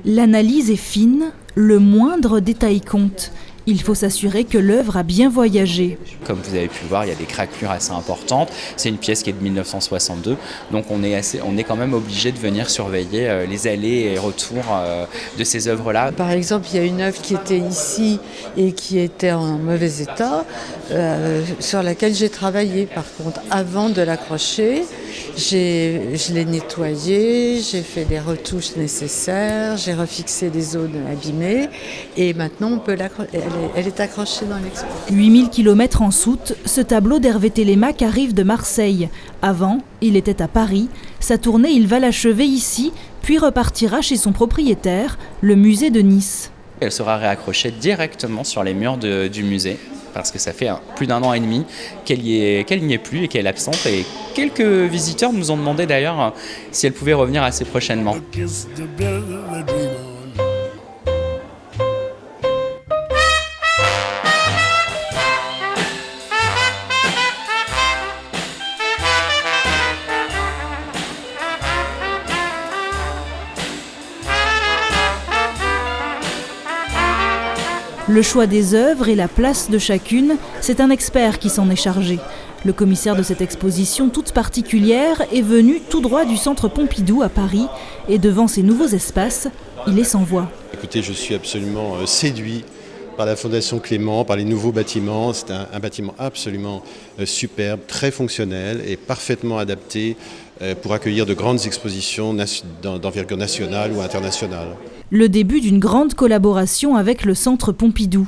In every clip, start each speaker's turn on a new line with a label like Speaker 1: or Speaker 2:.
Speaker 1: L'analyse est fine, le moindre détail compte. Il faut s'assurer que l'œuvre a bien voyagé.
Speaker 2: Comme vous avez pu le voir, il y a des craquelures assez importantes. C'est une pièce qui est de 1962, donc on est quand même obligé de venir surveiller les allers et retours de ces œuvres-là.
Speaker 3: Par exemple, il y a une œuvre qui était ici et qui était en mauvais état, sur laquelle j'ai travaillé. Par contre, avant de l'accrocher, je l'ai nettoyée, j'ai fait les retouches nécessaires, j'ai refixé les zones abîmées et maintenant elle est accrochée dans l'expo.
Speaker 1: 8000 km en soute, ce tableau d'Hervé Télémaque arrive de Marseille. Avant, il était à Paris. Sa tournée, il va l'achever ici, puis repartira chez son propriétaire, le musée de Nice.
Speaker 2: Elle sera réaccrochée directement sur les murs du musée, parce que ça fait plus d'1 an et demi qu'elle n'y est plus et qu'elle est absente. Et quelques visiteurs nous ont demandé d'ailleurs si elle pouvait revenir assez prochainement.
Speaker 1: Le choix des œuvres et la place de chacune, c'est un expert qui s'en est chargé. Le commissaire de cette exposition toute particulière est venu tout droit du centre Pompidou à Paris et devant ces nouveaux espaces, il est sans voix.
Speaker 4: Écoutez, je suis absolument séduit par la Fondation Clément, par les nouveaux bâtiments. C'est un bâtiment absolument superbe, très fonctionnel et parfaitement adapté pour accueillir de grandes expositions d'envergure nationale ou internationale.
Speaker 1: Le début d'une grande collaboration avec le centre Pompidou.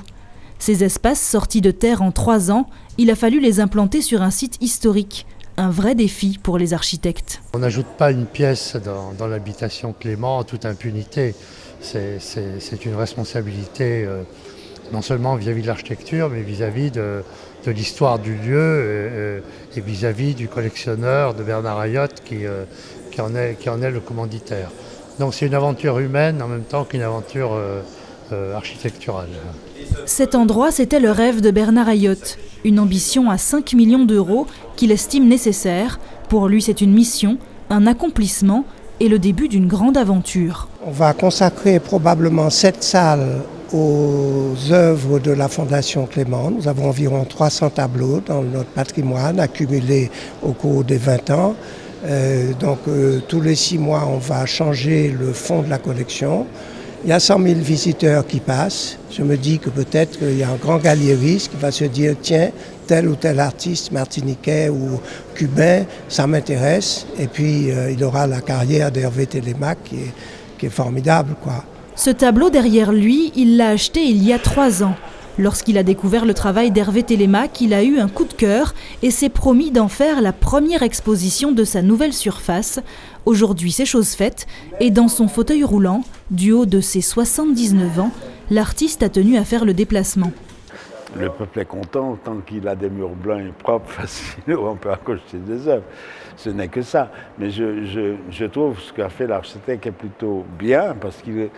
Speaker 1: Ces espaces sortis de terre en 3 ans, il a fallu les implanter sur un site historique. Un vrai défi pour les architectes.
Speaker 5: On n'ajoute pas une pièce dans l'habitation Clément en toute impunité. C'est une responsabilité non seulement vis-à-vis de l'architecture, mais vis-à-vis de l'histoire du lieu et vis-à-vis du collectionneur de Bernard Ayotte qui en est le commanditaire. Donc c'est une aventure humaine en même temps qu'une aventure architecturale.
Speaker 1: Cet endroit, c'était le rêve de Bernard Ayotte. Une ambition à 5 millions d'euros qu'il estime nécessaire. Pour lui, c'est une mission, un accomplissement et le début d'une grande aventure.
Speaker 6: On va consacrer probablement 7 salles aux œuvres de la Fondation Clément. Nous avons environ 300 tableaux dans notre patrimoine accumulés au cours des 20 ans. Tous les 6 mois, on va changer le fond de la collection. Il y a 100 000 visiteurs qui passent. Je me dis que peut-être qu'il y a un grand galériste qui va se dire « Tiens, tel ou tel artiste martiniquais ou cubain, ça m'intéresse ». Et puis, il aura la carrière d'Hervé Télémaque qui est formidable, quoi.
Speaker 1: Ce tableau derrière lui, il l'a acheté il y a 3 ans. Lorsqu'il a découvert le travail d'Hervé Télémaque, il a eu un coup de cœur et s'est promis d'en faire la première exposition de sa nouvelle surface. Aujourd'hui, c'est chose faite et dans son fauteuil roulant, du haut de ses 79 ans, l'artiste a tenu à faire le déplacement.
Speaker 7: Le peuple est content tant qu'il a des murs blancs et propres, faciles, où on peut accrocher des œuvres. Ce n'est que ça. Mais je trouve ce qu'a fait l'architecte est plutôt bien parce qu'il,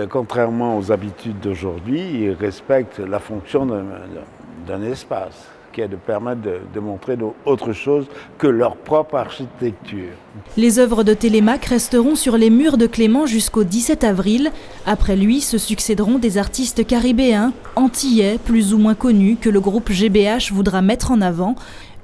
Speaker 7: contrairement aux habitudes d'aujourd'hui, il respecte la fonction d'un espace qui est de permettre de montrer autre chose que leur propre architecture.
Speaker 1: Les œuvres de Télémaque resteront sur les murs de Clément jusqu'au 17 avril. Après lui, se succéderont des artistes caribéens, antillais, plus ou moins connus, que le groupe GBH voudra mettre en avant.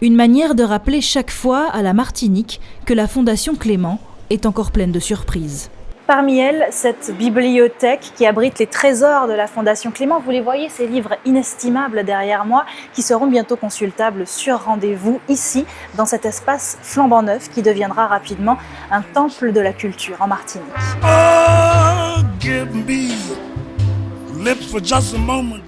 Speaker 1: Une manière de rappeler chaque fois à la Martinique que la Fondation Clément est encore pleine de surprises.
Speaker 8: Parmi elles, cette bibliothèque qui abrite les trésors de la Fondation Clément. Vous les voyez, ces livres inestimables derrière moi qui seront bientôt consultables sur rendez-vous ici, dans cet espace flambant neuf qui deviendra rapidement un temple de la culture en Martinique.
Speaker 9: Oh, give me lips for just a moment.